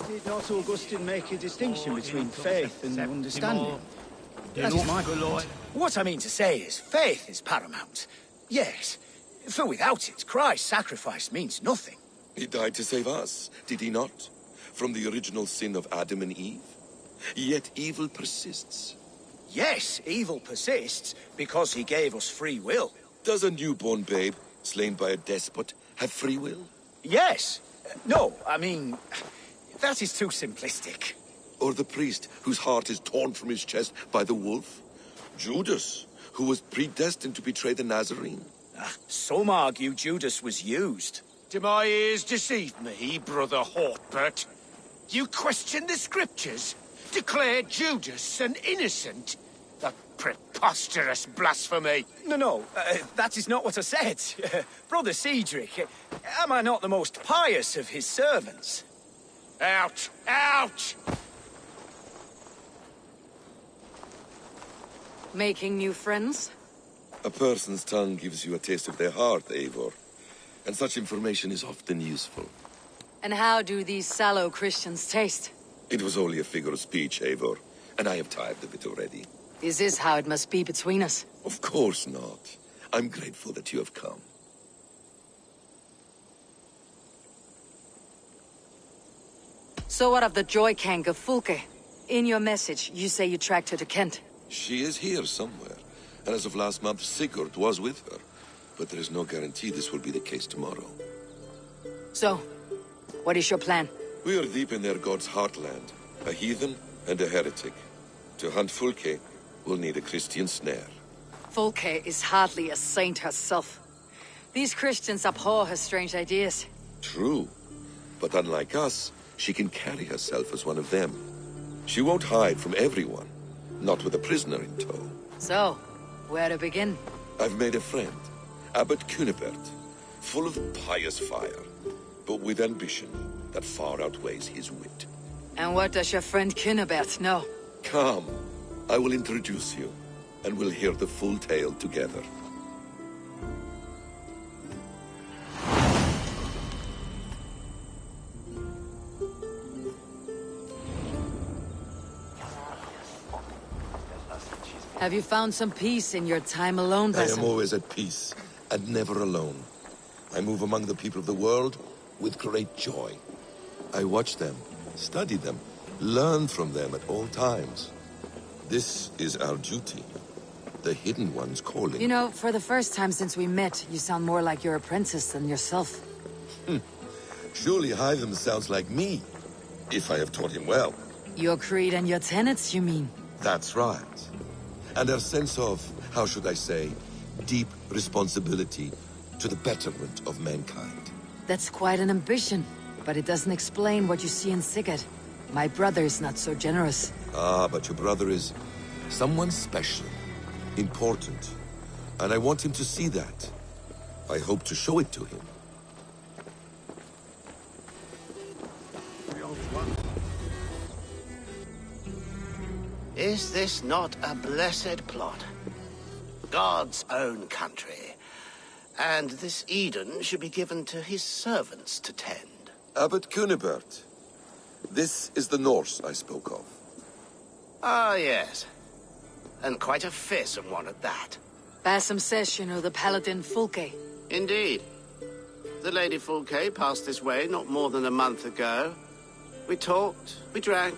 Did not Augustine make a distinction between faith and understanding? That is my point. What I mean to say is, faith is paramount. Yes, for without it, Christ's sacrifice means nothing. He died to save us, did he not? From the original sin of Adam and Eve? Yet evil persists. Yes, evil persists because he gave us free will. Does a newborn babe, slain by a despot, have free will? Yes. No, I mean, that is too simplistic. Or the priest whose heart is torn from his chest by the wolf? Judas, who was predestined to betray the Nazarene? Some argue Judas was used. Do my ears deceive me, Brother Hortbert? You question the scriptures? Declare Judas an innocent? That preposterous blasphemy! No, that is not what I said. Brother Cedric, am I not the most pious of his servants? Out! Out! Making new friends? A person's tongue gives you a taste of their heart, Eivor. And such information is often useful. And how do these sallow Christians taste? It was only a figure of speech, Eivor, and I have tired of it already. Is this how it must be between us? Of course not. I'm grateful that you have come. So what of the Joy-Kank of Fulke? In your message, you say you tracked her to Kent. She is here somewhere, and as of last month, Sigurd was with her. But there is no guarantee this will be the case tomorrow. So, what is your plan? We are deep in their god's heartland, a heathen and a heretic. To hunt Fulke, we'll need a Christian snare. Fulke is hardly a saint herself. These Christians abhor her strange ideas. True, but unlike us, she can carry herself as one of them. She won't hide from everyone, not with a prisoner in tow. So, where to begin? I've made a friend, Abbot Cunibert, full of pious fire, but with ambition that far outweighs his wit. And what does your friend Cunibert know? Come, I will introduce you, and we'll hear the full tale together. Have you found some peace in your time alone, I Basim? am always at peace, and never alone. I move among the people of the world with great joy. I watch them, study them, learn from them at all times. This is our duty. The Hidden One's calling. You know, for the first time since we met, you sound more like your apprentice than yourself. Surely Hytham sounds like me, if I have taught him well. Your creed and your tenets, you mean? That's right. And our sense of, how should I say, deep responsibility to the betterment of mankind. That's quite an ambition, but it doesn't explain what you see in Sigurd. My brother is not so generous. Ah, but your brother is someone special, important, and I want him to see that. I hope to show it to him. Is this not a blessed plot? God's own country. And this Eden should be given to his servants to tend. Abbot Cunibert, this is the Norse I spoke of. Ah, yes. And quite a fearsome one at that. Basim says you know the paladin Fulke. Indeed. The Lady Fulke passed this way not more than a month ago. We talked, we drank.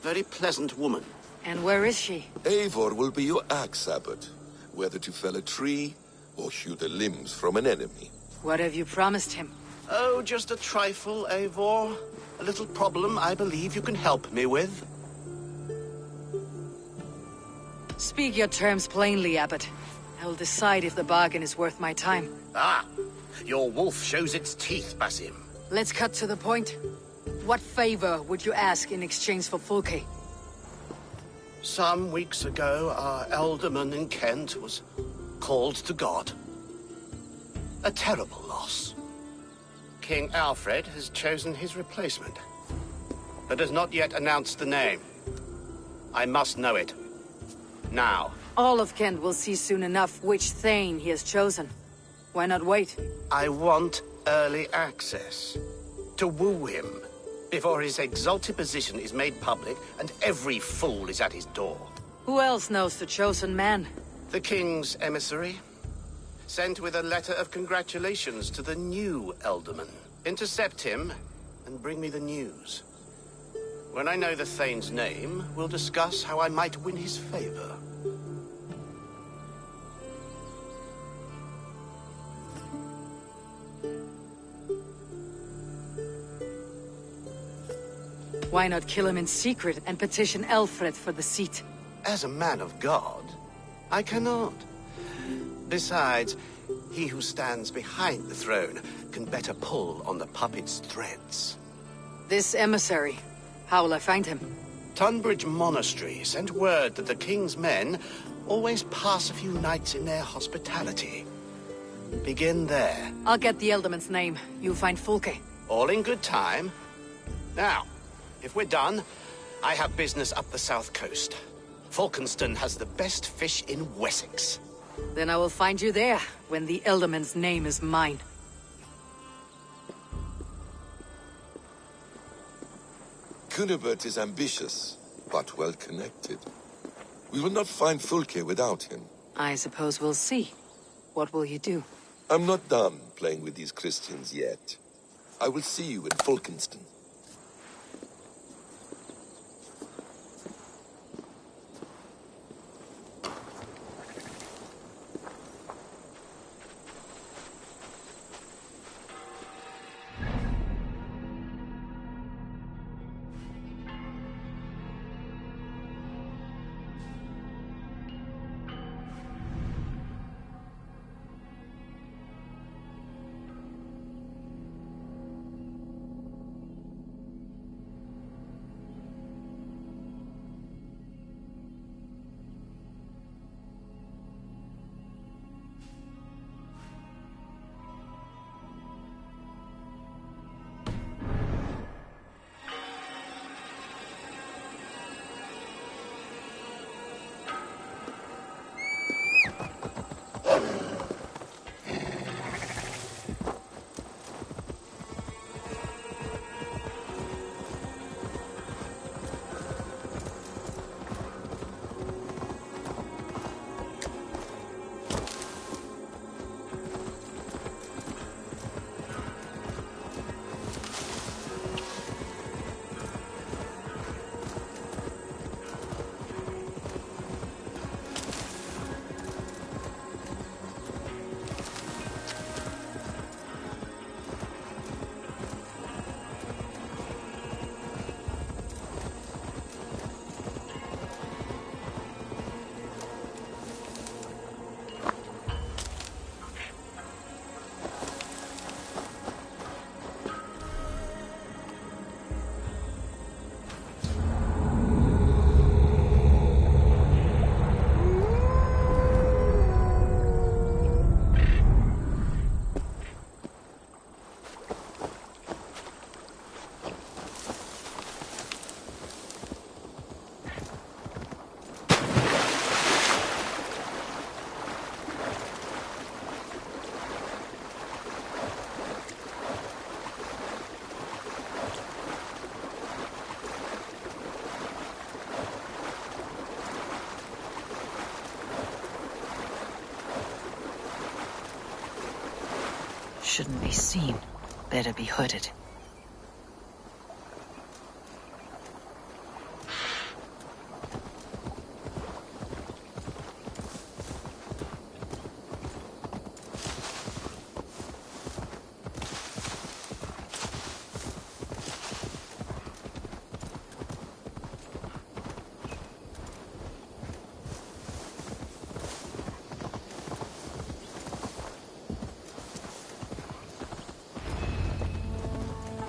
Very pleasant woman. And where is she? Eivor will be your axe, Abbot, whether to fell a tree or hew the limbs from an enemy. What have you promised him? Oh, just a trifle, Eivor. A little problem I believe you can help me with. Speak your terms plainly, Abbot. I will decide if the bargain is worth my time. Ah, your wolf shows its teeth, Basim. Let's cut to the point. What favor would you ask in exchange for Fulke? Some weeks ago, our alderman in Kent was called to God. A terrible loss. King Alfred has chosen his replacement, but has not yet announced the name. I must know it. Now. All of Kent will see soon enough which Thane he has chosen. Why not wait? I want early access. To woo him. before his exalted position is made public and every fool is at his door. Who else knows the chosen man? The king's emissary, sent with a letter of congratulations to the new Elderman. Intercept him and bring me the news. When I know the Thane's name, we'll discuss how I might win his favor. Why not kill him in secret and petition Alfred for the seat? As a man of God, I cannot. Besides, he who stands behind the throne can better pull on the puppet's threads. This emissary, how will I find him? Tunbridge Monastery sent word that the king's men always pass a few nights in their hospitality. Begin there. I'll get the Elderman's name. You find Fulke. All in good time. Now, if we're done, I have business up the south coast. Falkenston has the best fish in Wessex. Then I will find you there, when the Elderman's name is mine. Cunibert is ambitious, but well-connected. We will not find Fulke without him. I suppose we'll see. What will you do? I'm not done playing with these Christians yet. I will see you in Falkenston. Shouldn't be seen. Better be hooded.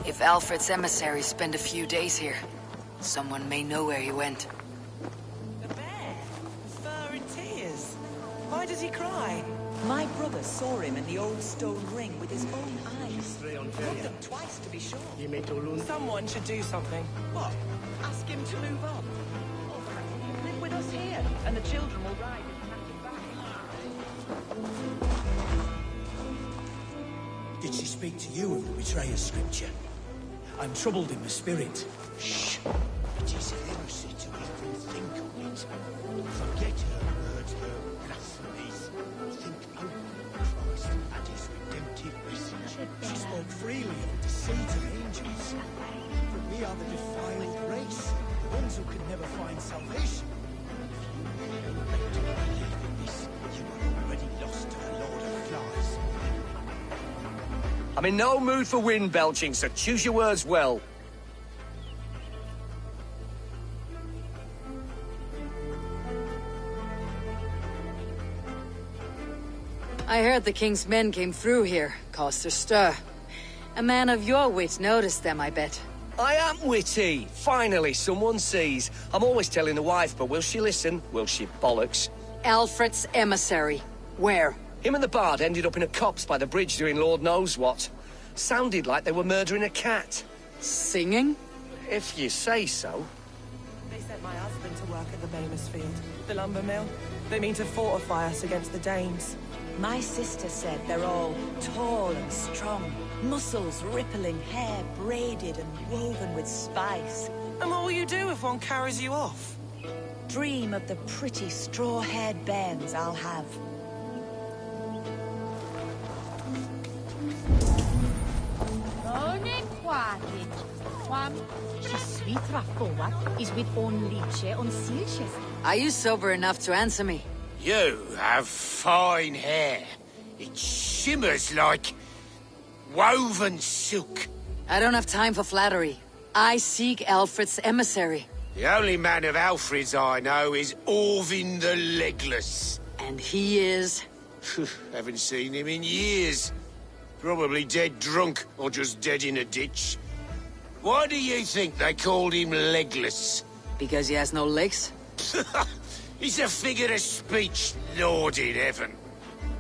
If Alfred's emissaries spend a few days here, someone may know where he went. The bear? Fur and tears. Why does he cry? My brother saw him in the old stone ring with his own eyes. Looked them twice to be sure. Someone should do something. What? Ask him to move on. Or perhaps live with us here, and the children will ride him back. Did she speak to you of the betrayer's scripture? I'm troubled in the spirit. Shh. It is heresy to even think of it. Forget her words, her blasphemies. Think only of Christ and his redemptive message. She spoke freely of deceit and angels. But we are the defiled race, the ones who could never find salvation. If you elect to believe in this, you are already lost to the Lord of Flies. I'm in no mood for wind belching, so choose your words well. I heard the king's men came through here, caused a stir. A man of your wit noticed them, I bet. I am witty. Finally, someone sees. I'm always telling the wife, but will she listen? Will she bollocks? Alfred's emissary. Where? Him and the bard ended up in a copse by the bridge doing Lord knows what. Sounded like they were murdering a cat. Singing? If you say so. They sent my husband to work at the Bamer's Field, the lumber mill. They mean to fortify us against the Danes. My sister said they're all tall and strong, muscles rippling, hair braided and woven with spice. And what will you do if one carries you off? Dream of the pretty straw-haired bairns I'll have. Are you sober enough to answer me? You have fine hair. It shimmers like woven silk. I don't have time for flattery. I seek Alfred's emissary. The only man of Alfred's I know is Orvin the Legless. And he is... Haven't seen him in years. Probably dead drunk, or just dead in a ditch. Why do you think they called him Legless? Because he has no legs? He's a figure of speech, Lord in heaven.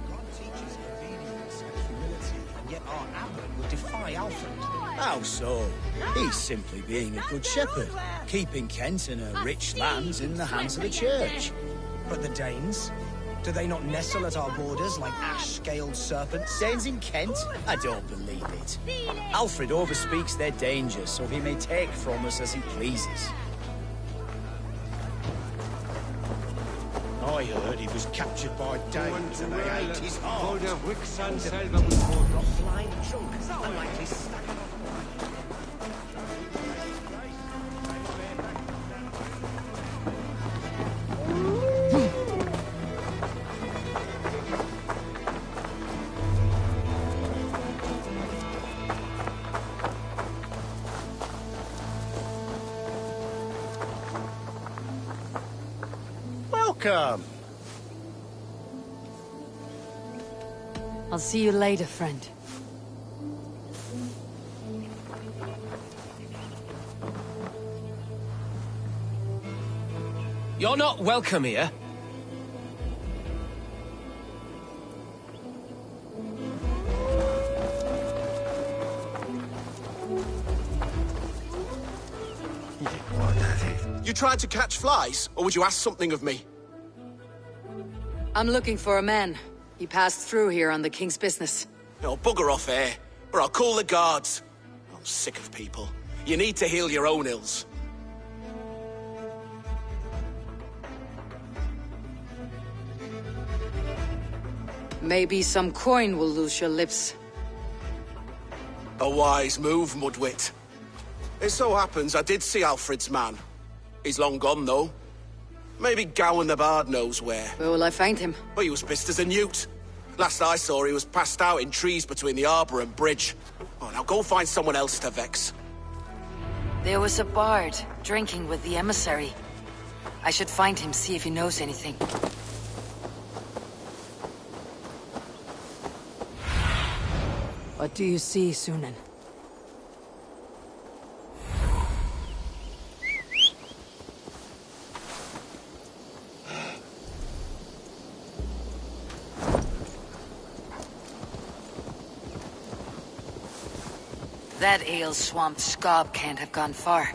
God teaches obedience and humility, and yet our abbot would defy Alfred. How so? He's simply being a good shepherd, keeping Kent and her rich lands in the hands of the church. But the Danes? Do they not nestle at our borders like ash-scaled serpents? Danes in Kent? I don't believe it. Alfred overspeaks their danger, so he may take from us as he pleases. I heard he was captured by Danes and they ate his heart. Blind drunk, unlikely stack. Welcome. I'll see you later, friend. You're not welcome here. You tried to catch flies, or would you ask something of me? I'm looking for a man. He passed through here on the king's business. No, bugger off here, or I'll call the guards. I'm sick of people. You need to heal your own ills. Maybe some coin will loose your lips. A wise move, Mudwit. It so happens I did see Alfred's man. He's long gone, though. Maybe Gowan the Bard knows where. Where will I find him? Well, he was pissed as a newt. Last I saw, he was passed out in trees between the arbor and bridge. Oh, now go find someone else to vex. There was a bard drinking with the emissary. I should find him, see if he knows anything. What do you see, Sunan? That ale-swamped scob can't have gone far.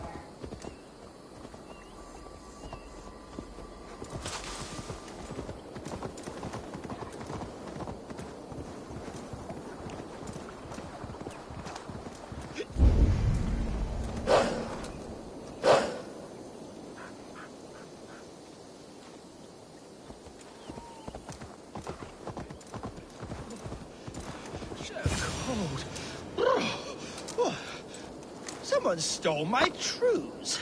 Someone stole my trews.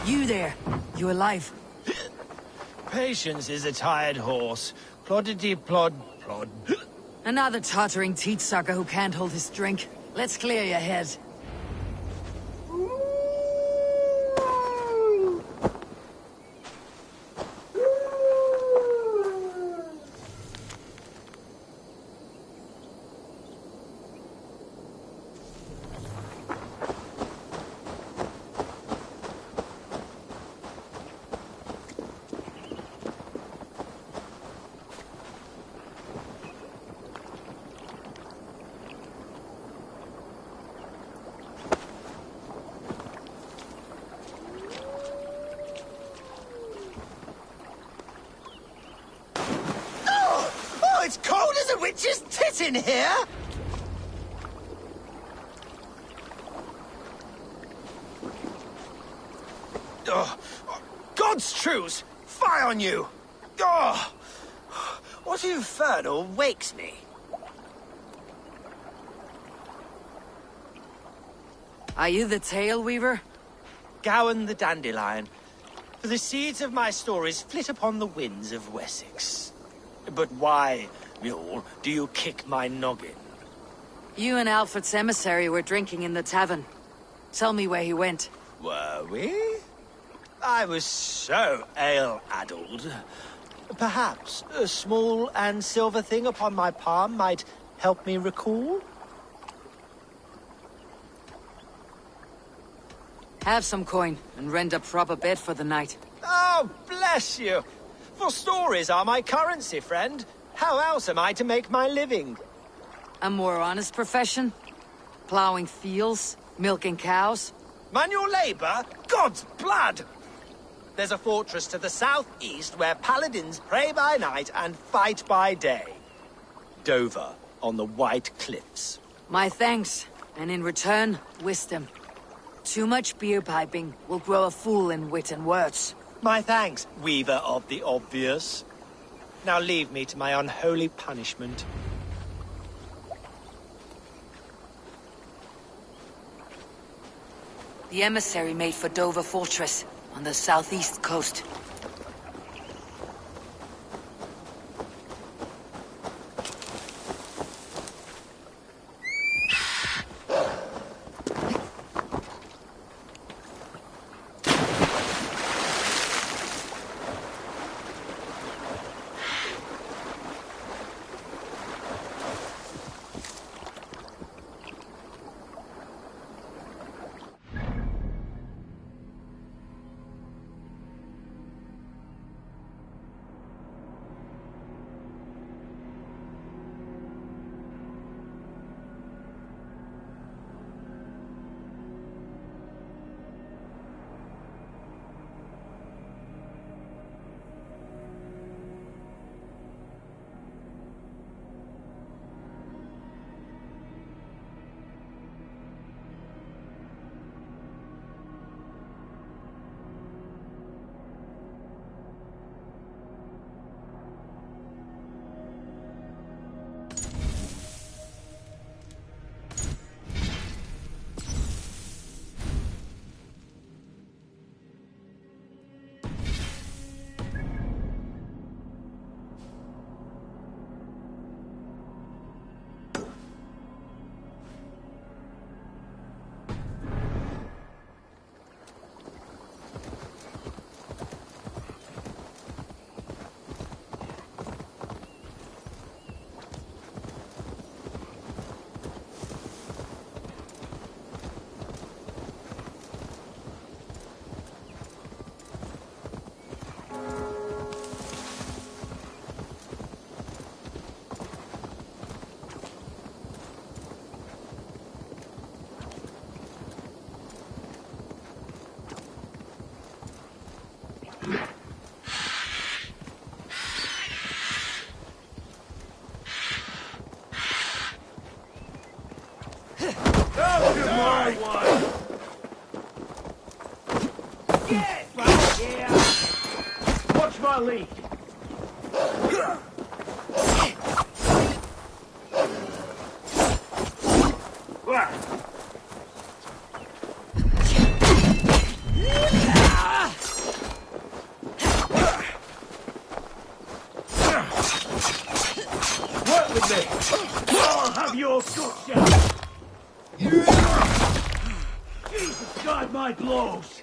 You there. You alive? Patience is a tired horse. Ploddity plod plod. Another tottering teat sucker who can't hold his drink. Let's clear your head. It's cold as a witch's tit in here! Oh, God's truce! Fie on you! Oh, what infernal wakes me? Are you the Tail Weaver? Gowan the Dandelion. For the seeds of my stories flit upon the winds of Wessex. But why, mule, do you kick my noggin? You and Alfred's emissary were drinking in the tavern. Tell me where he went. Were we? I was so ale-addled. Perhaps a small and silver thing upon my palm might help me recall? Have some coin and rent a proper bed for the night. Oh, bless you! For stories are my currency, friend. How else am I to make my living? A more honest profession? Plowing fields? Milking cows? Manual labor? God's blood! There's a fortress to the southeast where paladins pray by night and fight by day. Dover, on the White Cliffs. My thanks, and in return, wisdom. Too much beer piping will grow a fool in wit and words. My thanks, weaver of the obvious. Now leave me to my unholy punishment. The emissary made for Dover Fortress, on the southeast coast. Watch my lead. guard my blows!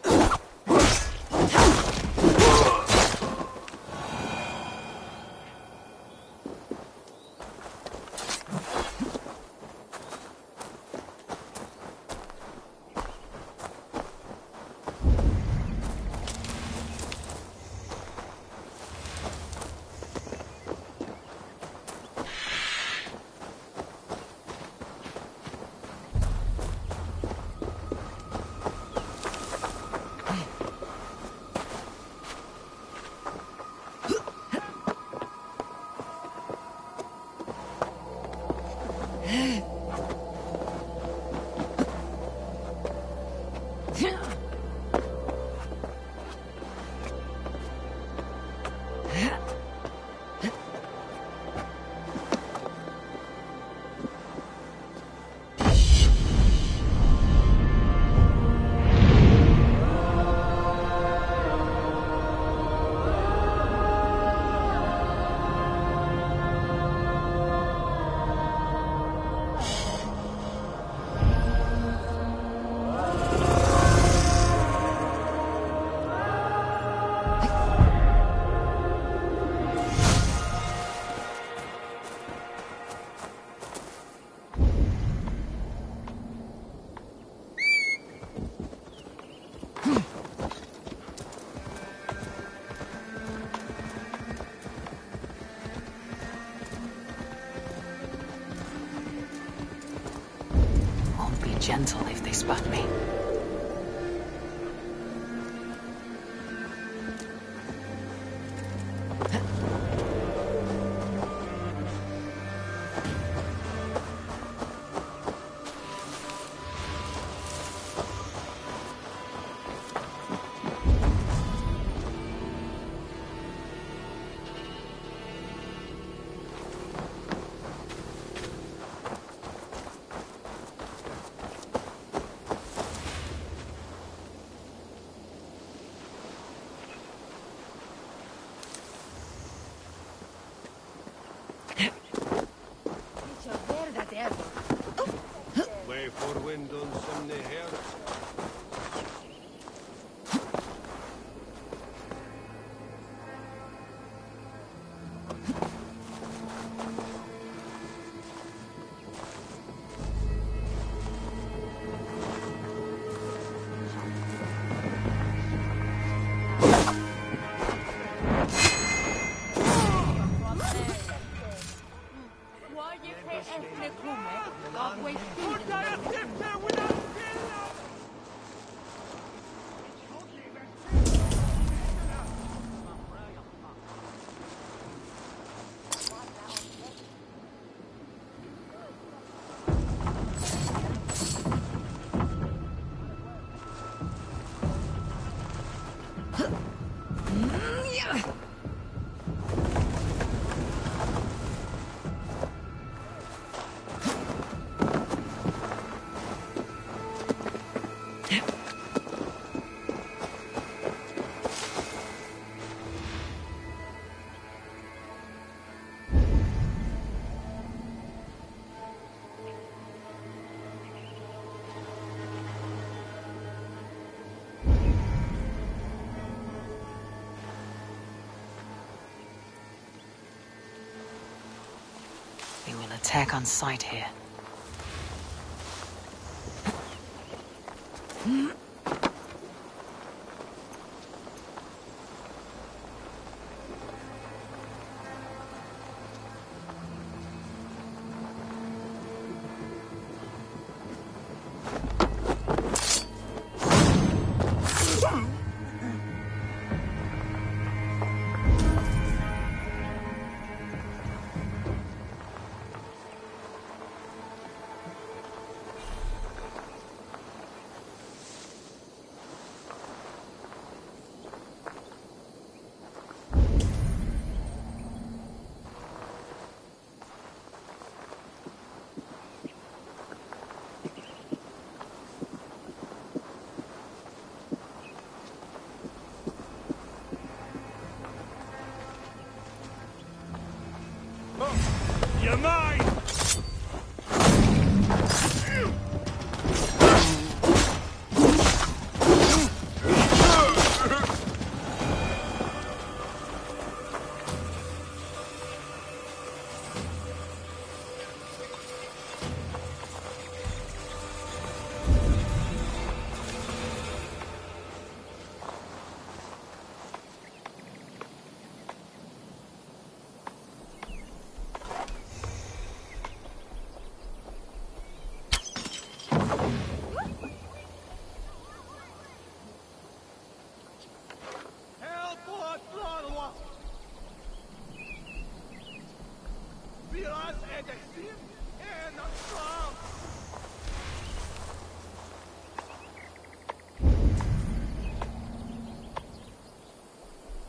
Gentle if they spot me. Way for wind on some here. They will attack on sight here.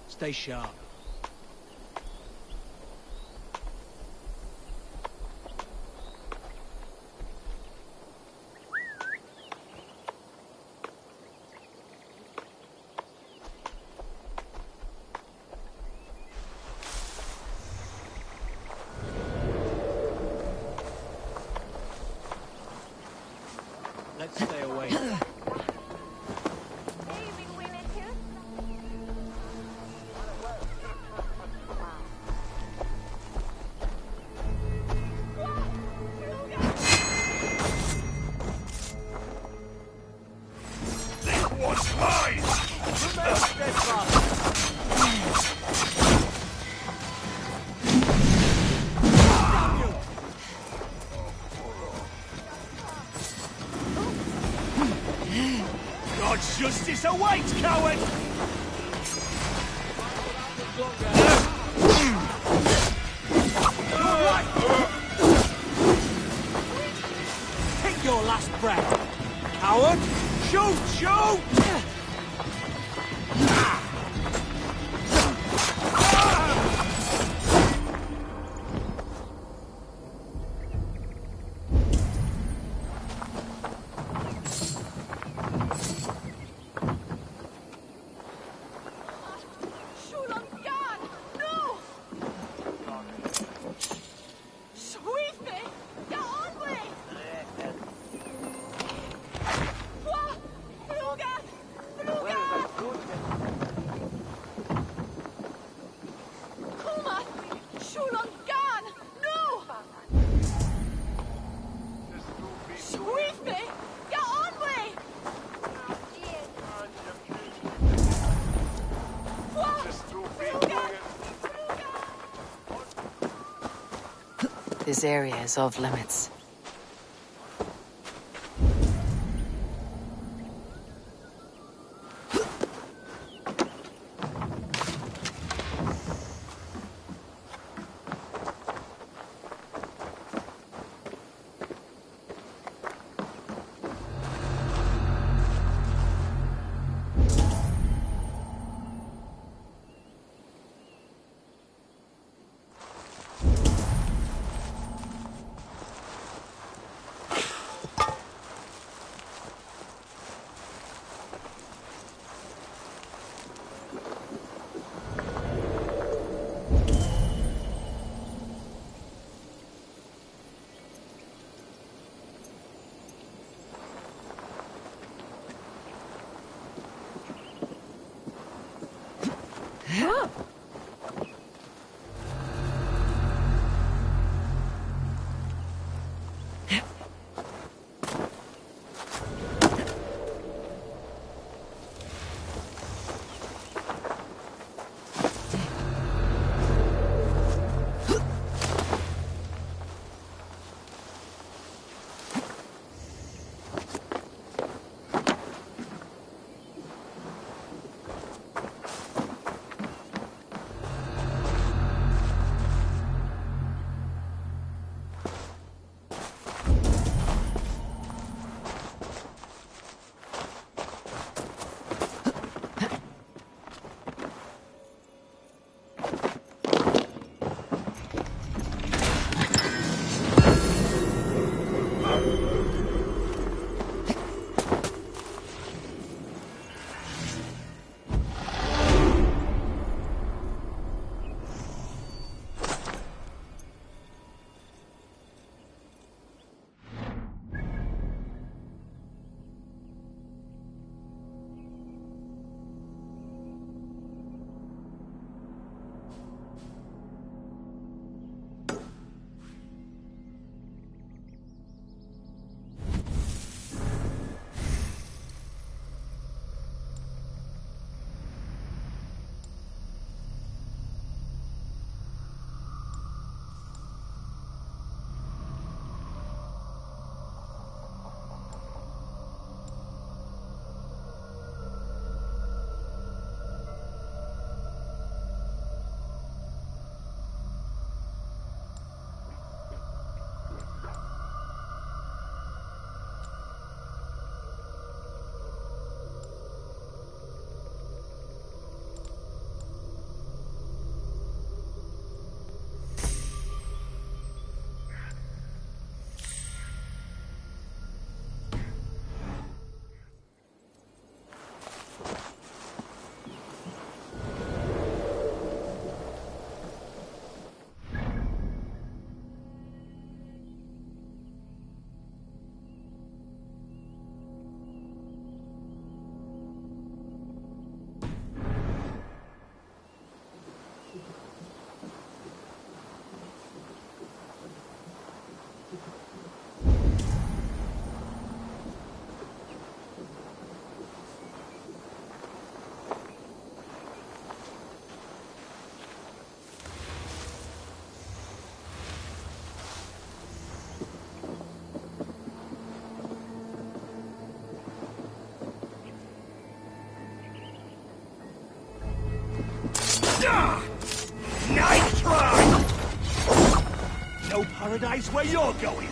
Stay sharp. Let's stay away. God's justice awaits, coward! Take your last breath, coward! Shoot! Shoot! This area is off limits. no paradise where you're going.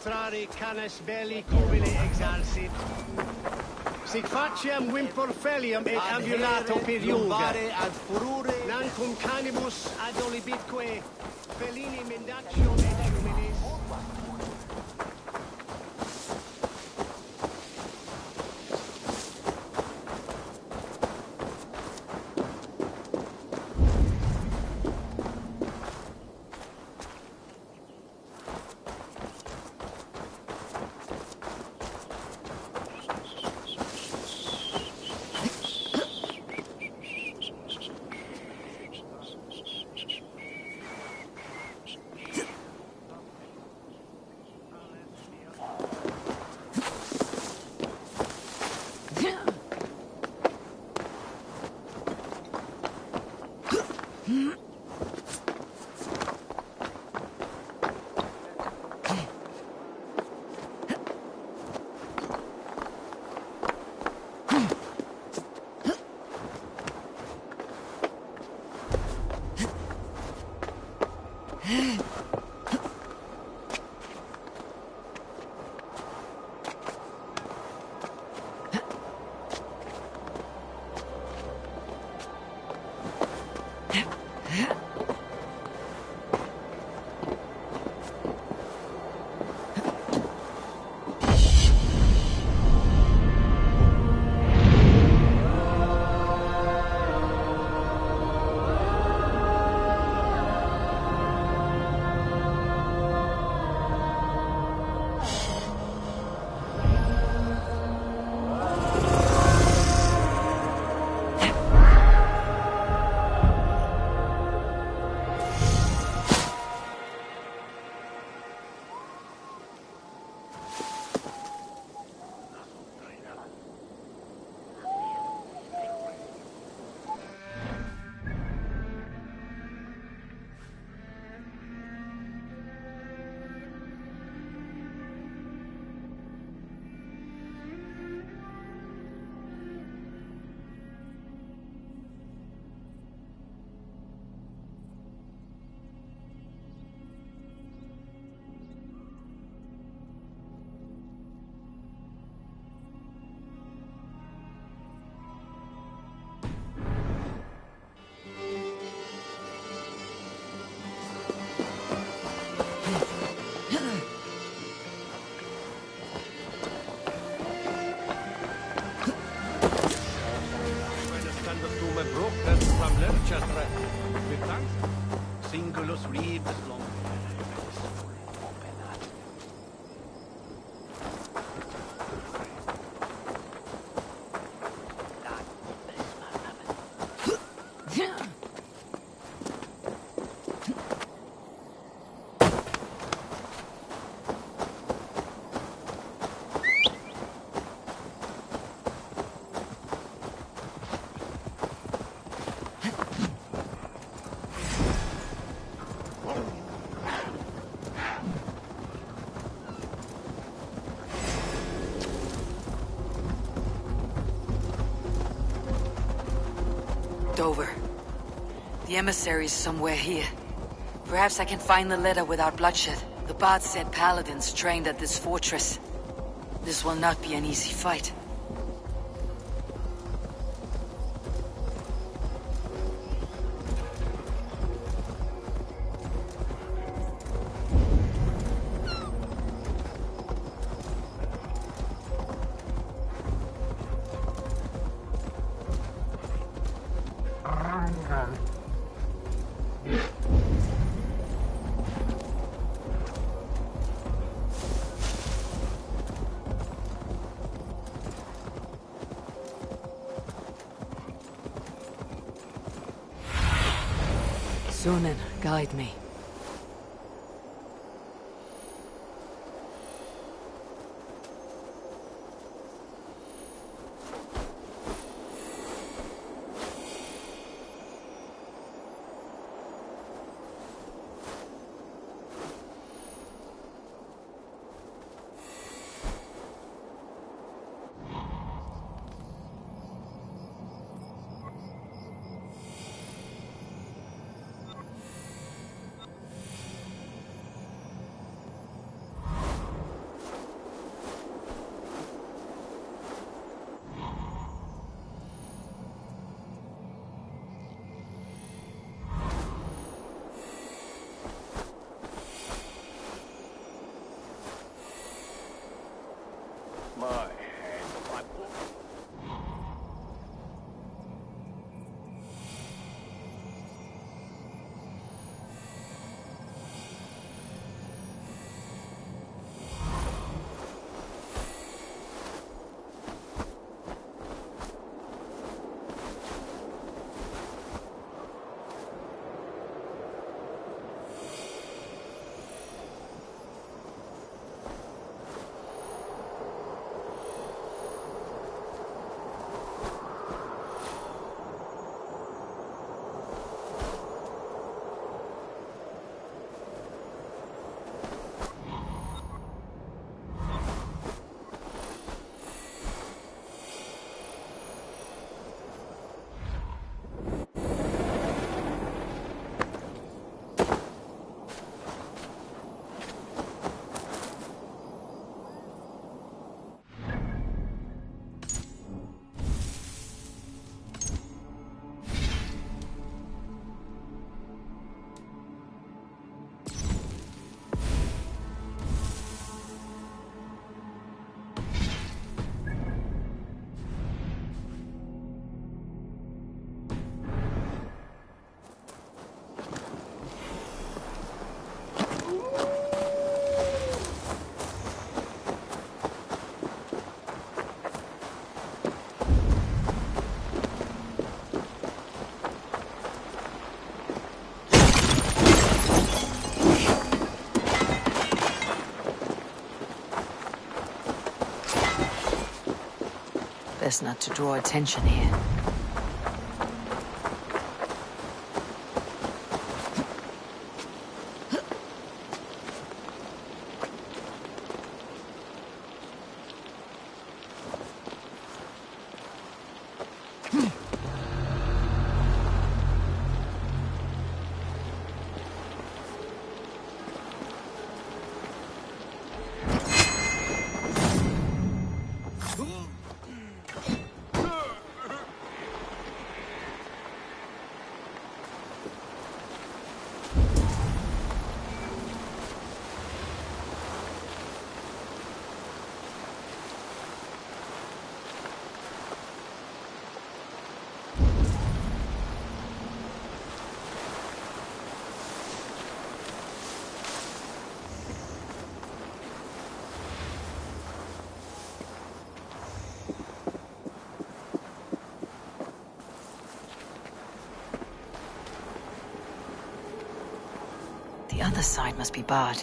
Trari canes belli cubili exalsit. Sic faciem vimporfelium et ambulato per iuga. Ad furore nancum canibus ad olibitque felini mendatio et humilis. us read this long. Dover. The emissary is somewhere here. Perhaps I can find the letter without bloodshed. The bard said paladins trained at this fortress. This will not be an easy fight. Sunan, guide me. Best not to draw attention here. other side must be barred.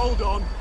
Hold on.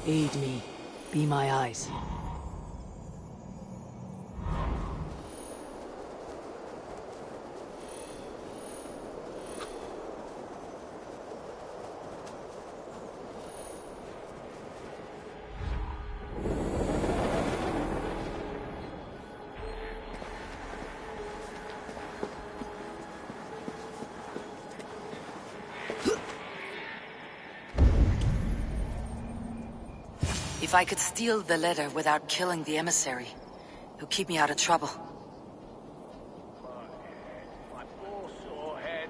Aid me. Be my eyes. If I could steal the letter without killing the emissary, it would keep me out of trouble. My poor sore head.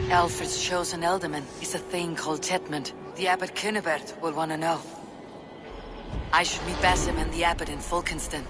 Alfred's chosen ealdorman is a thing called Tetmund. The Abbot Cynibert will want to know. I should meet Basim and the Abbot in Fulkenston.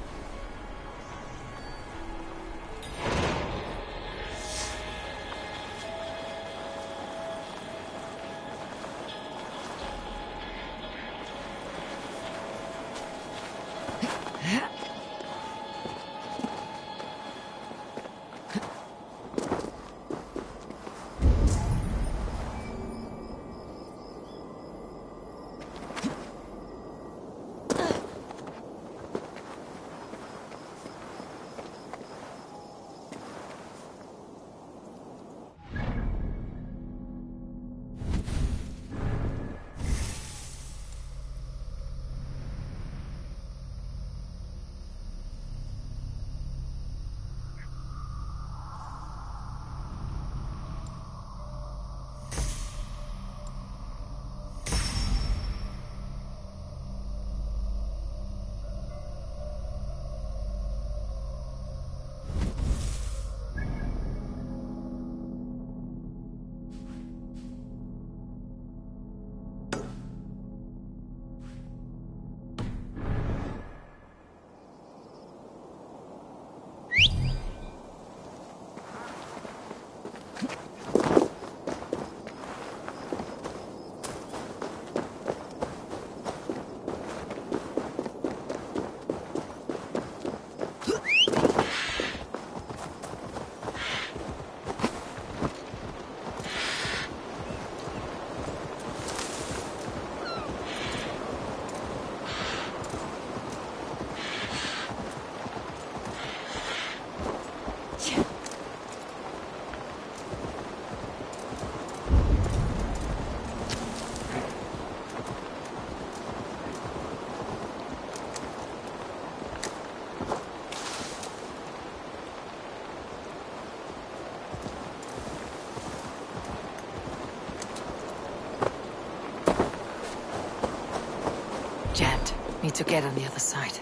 Jammed. Need to get on the other side.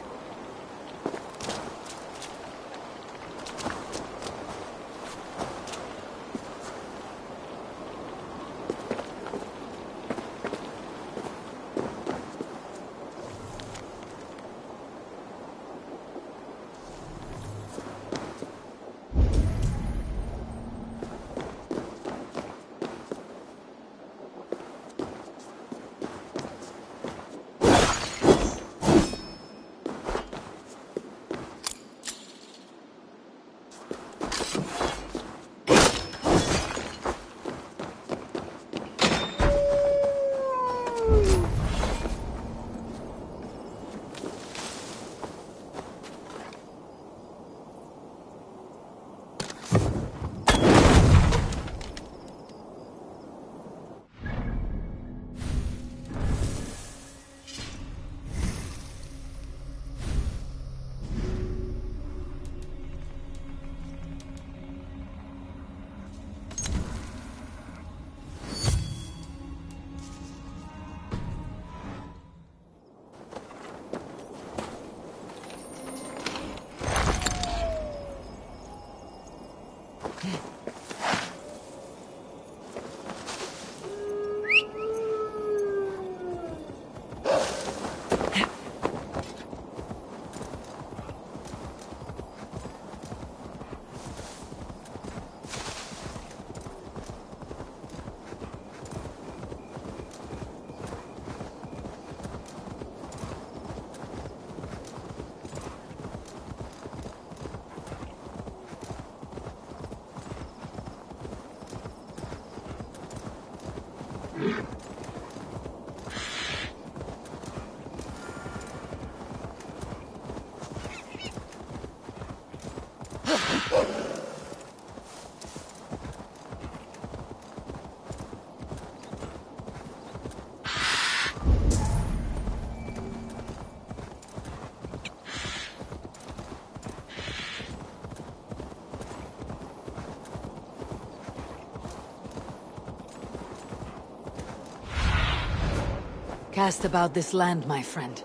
Cast about this land, my friend.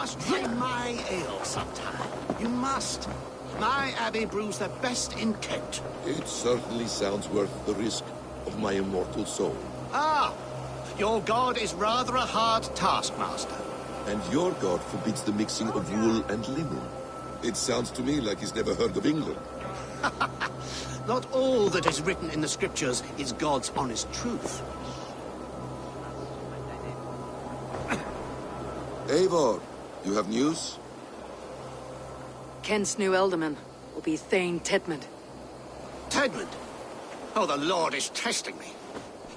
must try my ale sometime. You must. My abbey brews the best in Kent. It certainly sounds worth the risk of my immortal soul. Ah, your god is rather a hard taskmaster. And your god forbids the mixing of wool and linen. It sounds to me like he's never heard of England. Not all that is written in the scriptures is God's honest truth. Eivor, you have news? Kent's new ealdorman will be Thane Tedmund. Tedmund? Oh, the Lord is testing me.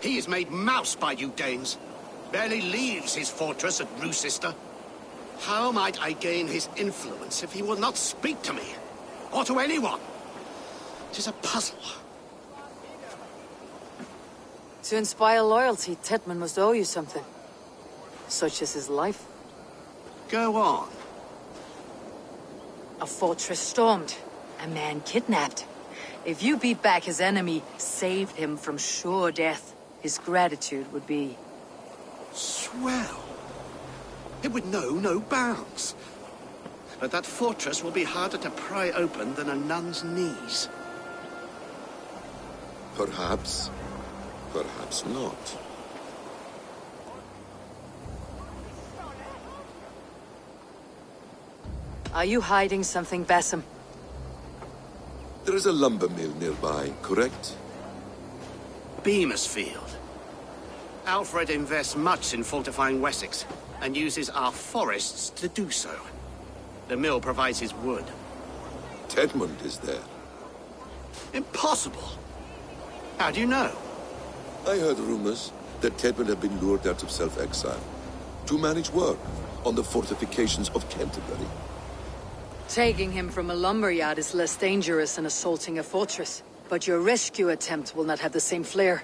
He is made mouse by you Danes. Barely leaves his fortress at Roosister. How might I gain his influence if he will not speak to me? Or to anyone? 'Tis a puzzle. To inspire loyalty, Tedmund must owe you something. Such as his life. Go on. A fortress stormed. A man kidnapped. If you beat back his enemy, saved him from sure death, his gratitude would be... Swell. It would know no bounds. But that fortress will be harder to pry open than a nun's knees. Perhaps. Perhaps not. Are you hiding something, Basim? There is a lumber mill nearby, correct? Beamisfield. Alfred invests much in fortifying Wessex, and uses our forests to do so. The mill provides his wood. Tedmund is there. Impossible! How do you know? I heard rumors that Tedmund had been lured out of self-exile to manage work on the fortifications of Canterbury. Taking him from a lumberyard is less dangerous than assaulting a fortress. But your rescue attempt will not have the same flair.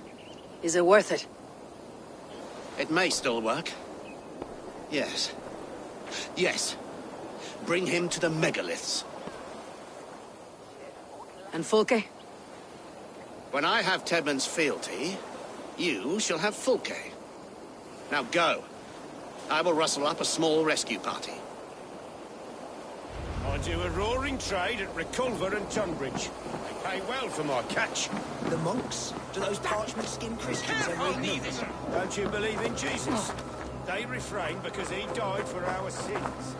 Is it worth it? It may still work. Yes. Yes. Bring him to the megaliths. And Fulke? When I have Tedmund's fealty, you shall have Fulke. Now go. I will rustle up a small rescue party. I do a roaring trade at Reculver and Tunbridge. They pay well for my catch. The monks? Do those parchment-skinned Christians ever eat meat? Don't you believe in Jesus? They refrain because he died for our sins.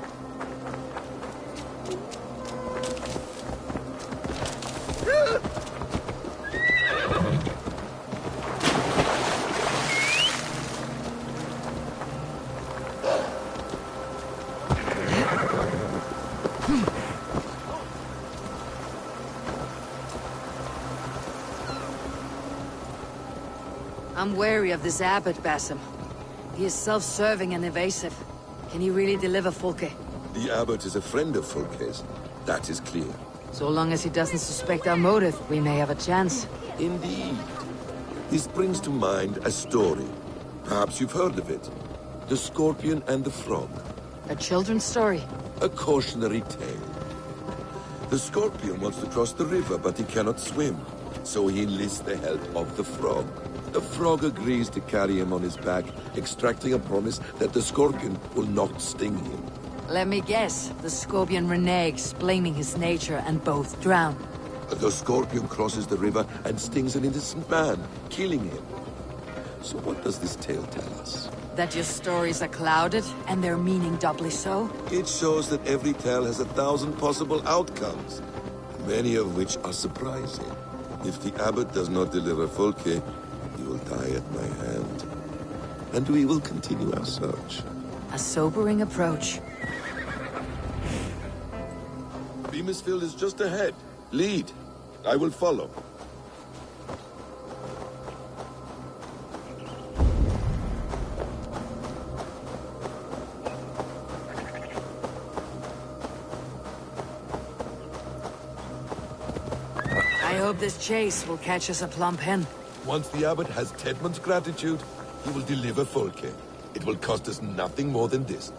I'm wary of this abbot, Basim. He is self-serving and evasive. Can he really deliver Fulke? The abbot is a friend of Fulke's. That is clear. So long as he doesn't suspect our motive, we may have a chance. Indeed. This brings to mind a story. Perhaps you've heard of it. The Scorpion and the Frog. A children's story? A cautionary tale. The Scorpion wants to cross the river, but he cannot swim. So he enlists the help of the Frog. The Frog agrees to carry him on his back, extracting a promise that the Scorpion will not sting him. Let me guess. The Scorpion reneges, blaming his nature, and both drown. The Scorpion crosses the river and stings an innocent man, killing him. So what does this tale tell us? That your stories are clouded, and their meaning doubly so? It shows that every tale has 1,000 possible outcomes, many of which are surprising. If the abbot does not deliver Fulke, he will die at my hand. And we will continue our search. A sobering approach. Beamisfield is just ahead. Lead. I will follow. I hope this chase will catch us a plump hen. Once the abbot has Tedmund's gratitude, he will deliver Fulke. It will cost us nothing more than this.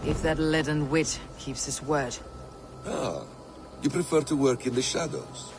If that leaden wit keeps his word. Ah, you prefer to work in the shadows.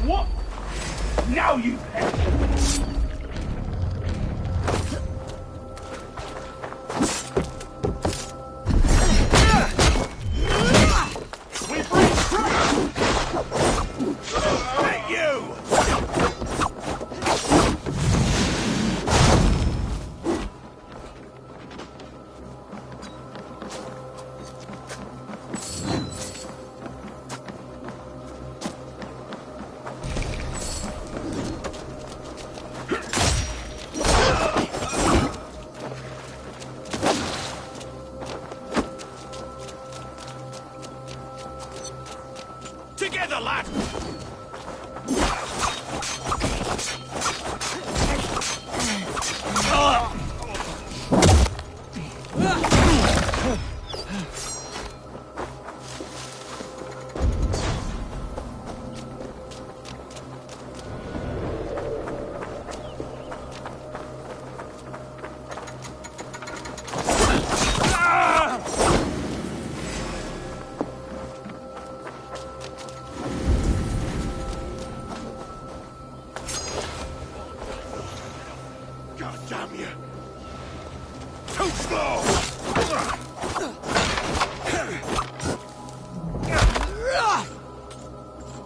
what? Now you perish. Together, lad! God damn you! Too slow!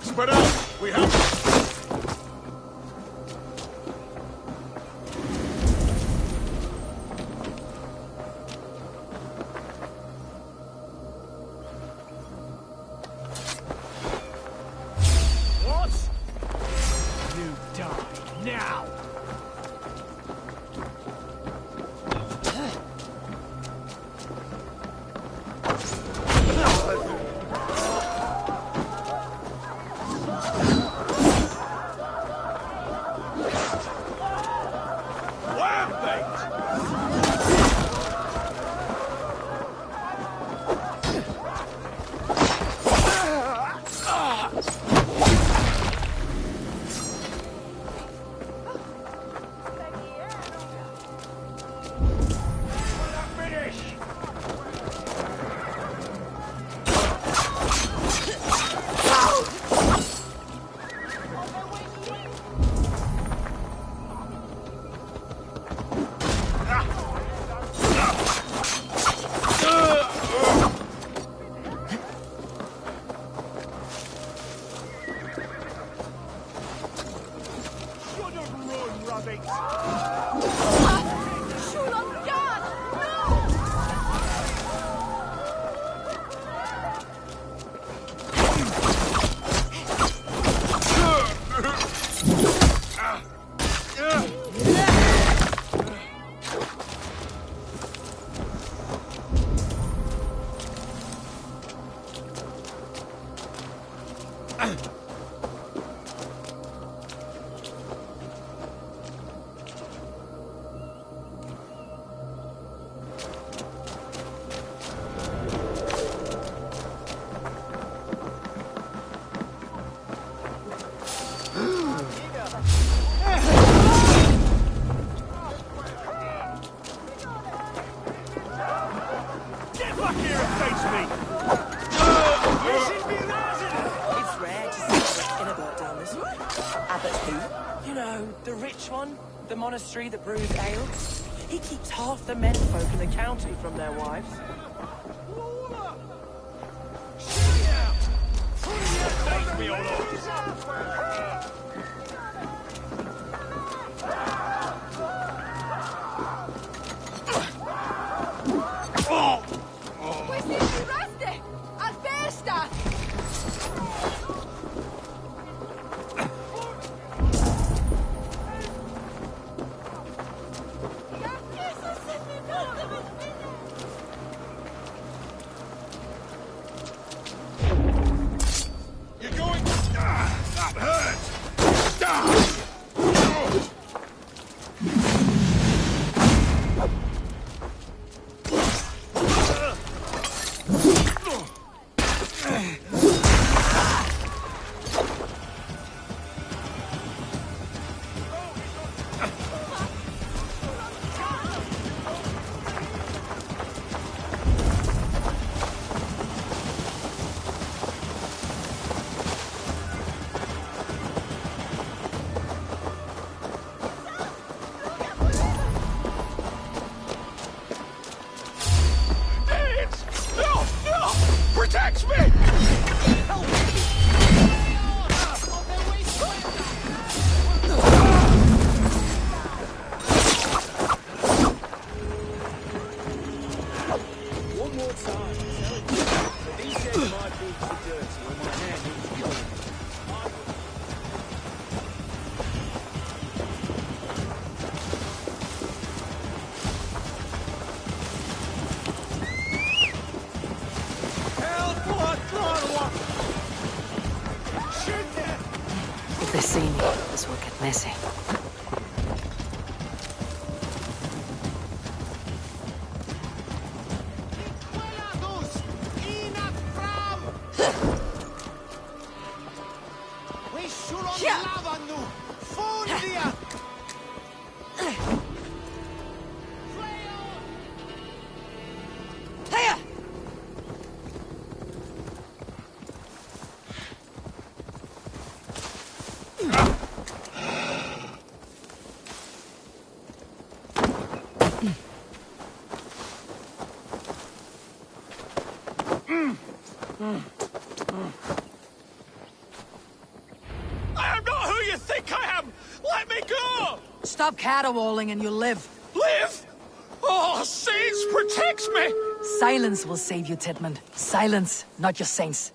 Spread out! We have... What? You die now! The rich one, the monastery that brews ale. He keeps half the menfolk in the county from their wives. You're going... That hurt! they see me, this will get messy. I am not who you think I am! Let me go! Stop caterwauling and you'll live. Live? Oh, saints protect me! Silence will save you, Tedmund. Silence, not your saints.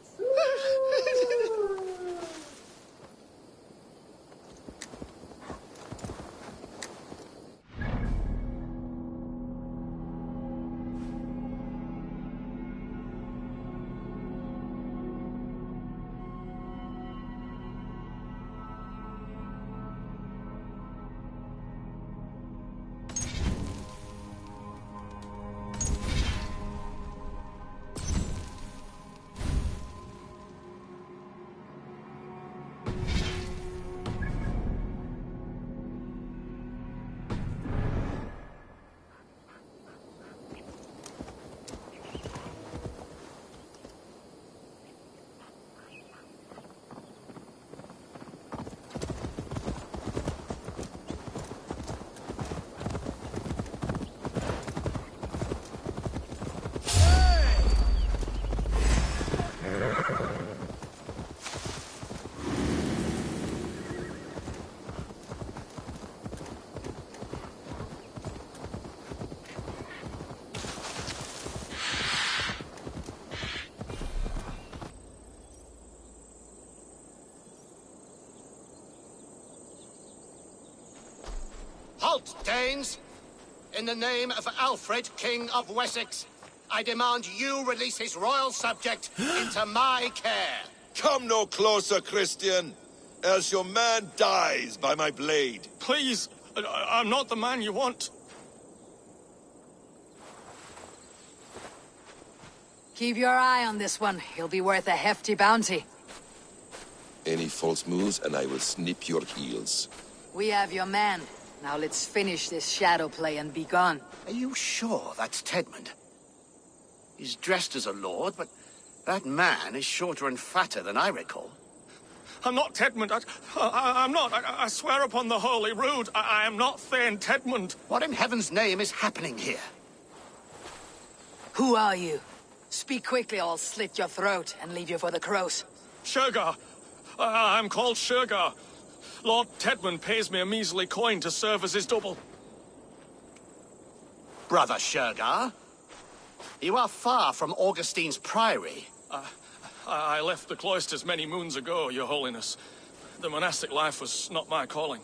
Halt, Danes! In the name of Alfred, King of Wessex, I demand you release his royal subject into my care. Come no closer, Christian, else your man dies by my blade. Please, I'm not the man you want. Keep your eye on this one. He'll be worth a hefty bounty. Any false moves and I will snip your heels. We have your man. Now let's finish this shadow play and be gone. Are you sure that's Tedmund? He's dressed as a lord, but that man is shorter and fatter than I recall. I'm not Tedmund. I'm not. I swear upon the Holy Rood, I am not Thane Tedmund. What in heaven's name is happening here? Who are you? Speak quickly or I'll slit your throat and leave you for the crows. Shergar. I'm called Shergar. Lord Tedmund pays me a measly coin to serve as his double. Brother Shergar, you are far from Augustine's priory. I left the cloisters many moons ago, Your Holiness. The monastic life was not my calling.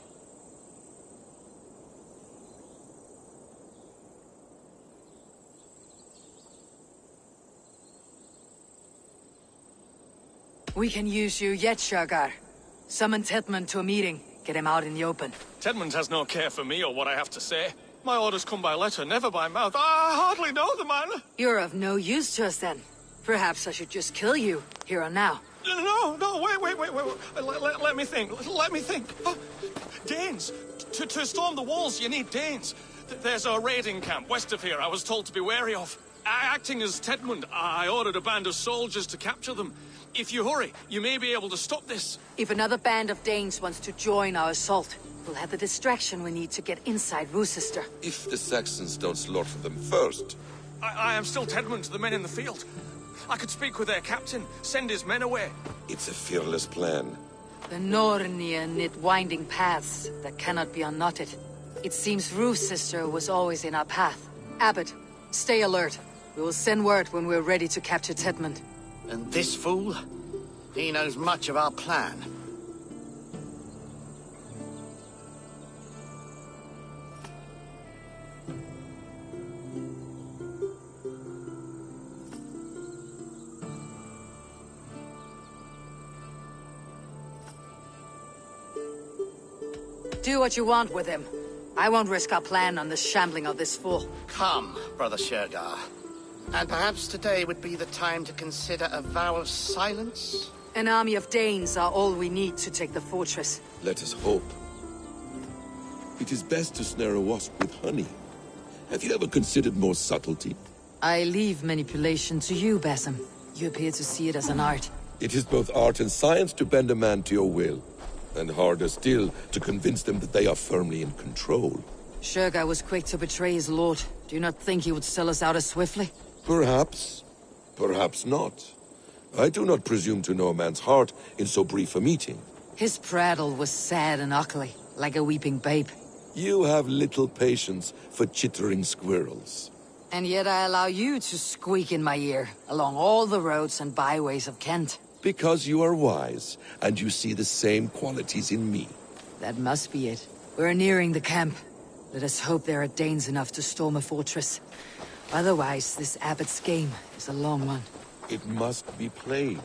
We can use you yet, Shergar. Summon Tedmund to a meeting. Get him out in the open. Tedmund has no care for me or what I have to say. My orders come by letter, never by mouth. I hardly know the man. You're of no use to us then. Perhaps I should just kill you, here and now. No, wait. Let me think. Let me think. Danes. To storm the walls, you need Danes. There's a raiding camp west of here I was told to be wary of. Acting as Tedmund, I ordered a band of soldiers to capture them. If you hurry, you may be able to stop this. If another band of Danes wants to join our assault, we'll have the distraction we need to get inside Rochester. If the Saxons don't slaughter them first. I am still Tedmund to the men in the field. I could speak with their captain, send his men away. It's a fearless plan. The Nornir knit winding paths that cannot be unknotted. It seems Rochester was always in our path. Abbot, stay alert. We will send word when we're ready to capture Tedmund. And this fool? He knows much of our plan. Do what you want with him. I won't risk our plan on the shambling of this fool. Come, Brother Shergar. And perhaps today would be the time to consider a vow of silence? An army of Danes are all we need to take the fortress. Let us hope. It is best to snare a wasp with honey. Have you ever considered more subtlety? I leave manipulation to you, Basim. You appear to see it as an art. It is both art and science to bend a man to your will. And harder still to convince them that they are firmly in control. Shergar was quick to betray his lord. Do you not think he would sell us out as swiftly? Perhaps. Perhaps not. I do not presume to know a man's heart in so brief a meeting. His prattle was sad and ugly, like a weeping babe. You have little patience for chittering squirrels. And yet I allow you to squeak in my ear, along all the roads and byways of Kent. Because you are wise, and you see the same qualities in me. That must be it. We're nearing the camp. Let us hope there are Danes enough to storm a fortress. Otherwise, this abbot's game is a long one. It must be played,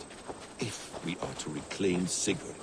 if we are to reclaim Sigurd.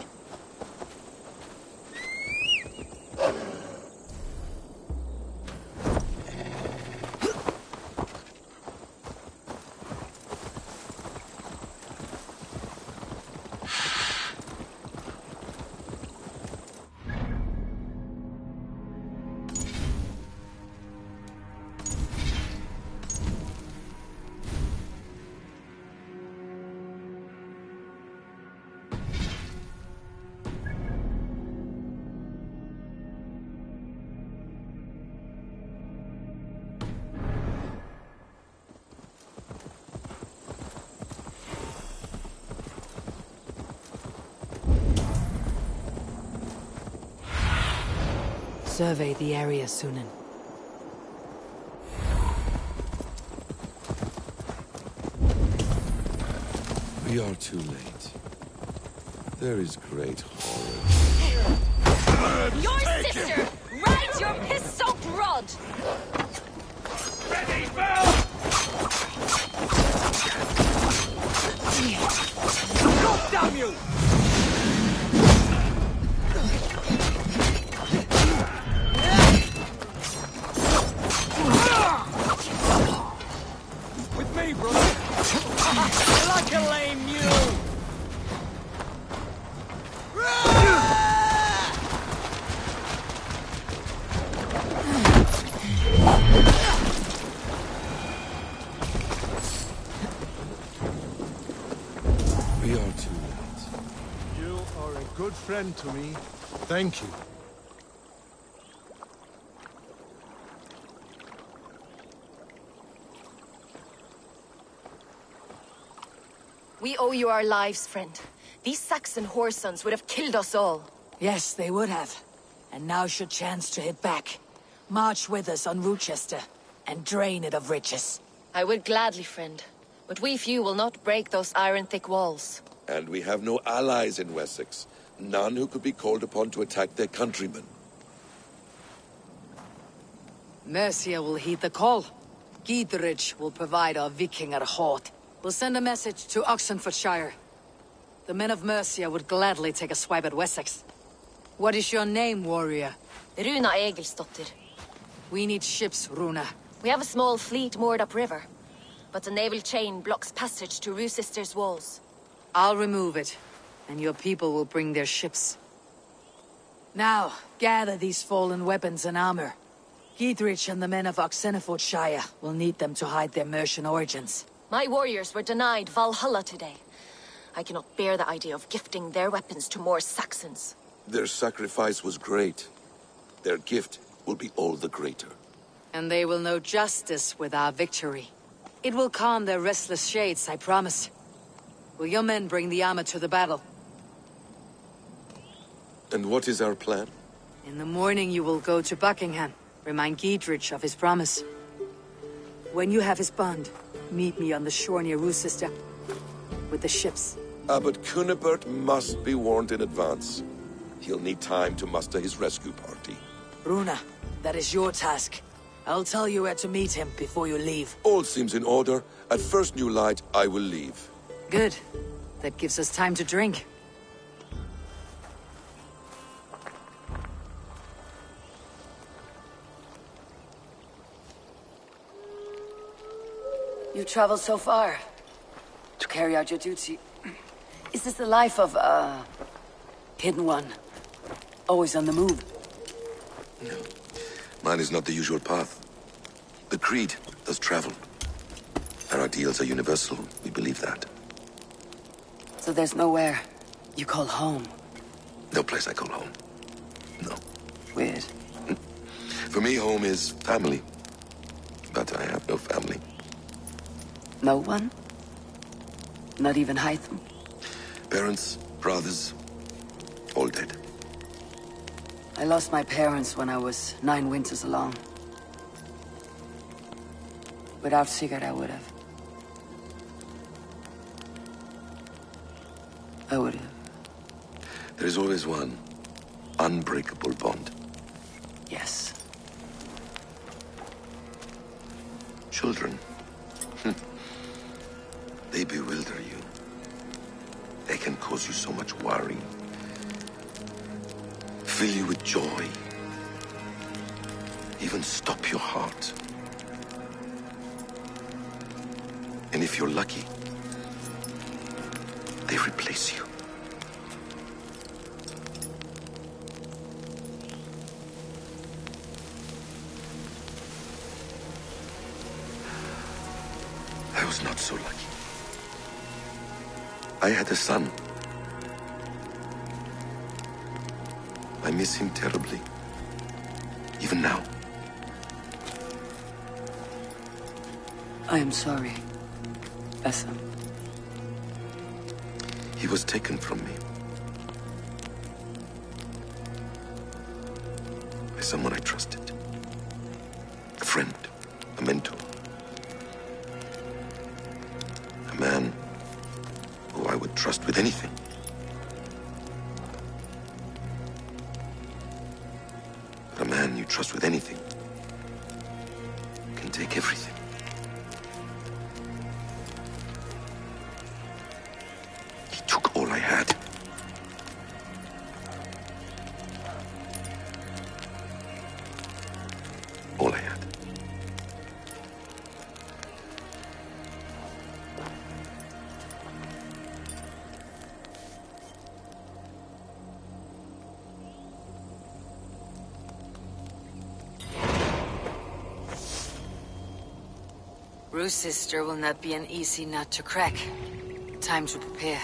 Survey the area, Sunan. We are too late. There is great horror. Your sister! Ride your piss-soaked rod! Ready, Bell! God damn you! With me, brother! Like a lame mule! We are too late. You are a good friend to me. Thank you. We owe you our lives, friend. These Saxon whoresons would have killed us all. Yes, they would have. And now's your chance to hit back. March with us on Rochester, and drain it of riches. I would gladly, friend. But we few will not break those iron-thick walls. And we have no allies in Wessex. None who could be called upon to attack their countrymen. Mercia will heed the call. Gidrich will provide our Vikinger Hort. We'll send a message to Oxenfordshire. The men of Mercia would gladly take a swipe at Wessex. What is your name, warrior? Runa Egilsdotter. We need ships, Runa. We have a small fleet moored upriver. But the naval chain blocks passage to Rochester's walls. I'll remove it, and your people will bring their ships. Now, gather these fallen weapons and armor. Gidrich and the men of Oxenfordshire will need them to hide their Mercian origins. My warriors were denied Valhalla today. I cannot bear the idea of gifting their weapons to more Saxons. Their sacrifice was great. Their gift will be all the greater. And they will know justice with our victory. It will calm their restless shades, I promise. Will your men bring the armor to the battle? And what is our plan? In the morning you will go to Buckingham. Remind Gidrich of his promise. When you have his bond, meet me on the shore near Rochester with the ships. Abbot Cunibert must be warned in advance. He'll need time to muster his rescue party. Runa, that is your task. I'll tell you where to meet him before you leave. All seems in order. At first new light, I will leave. Good. That gives us time to drink. You traveled so far to carry out your duty. Is this the life of a hidden one? Always on the move? No. Mine is not the usual path. The Creed does travel. Our ideals are universal. We believe that. So there's nowhere you call home? No place I call home. No. Weird. For me, home is family. But I have no family. No one? Not even Hytham? Parents, brothers, all dead. I lost my parents when I was 9 winters along. Without Sigurd, I would have. There is always one unbreakable bond. Yes. Children. They bewilder you. They can cause you so much worry. Fill you with joy. Even stop your heart. And if you're lucky, they replace you. I was not so lucky. I had a son. I miss him terribly. Even now. I am sorry, Essa. He was taken from me. By someone I trusted. A friend. A mentor. A man who I would trust with anything. But a man you trust with anything can take everything. He took all I had. All I had. Rue's sister will not be an easy nut to crack. Time to prepare.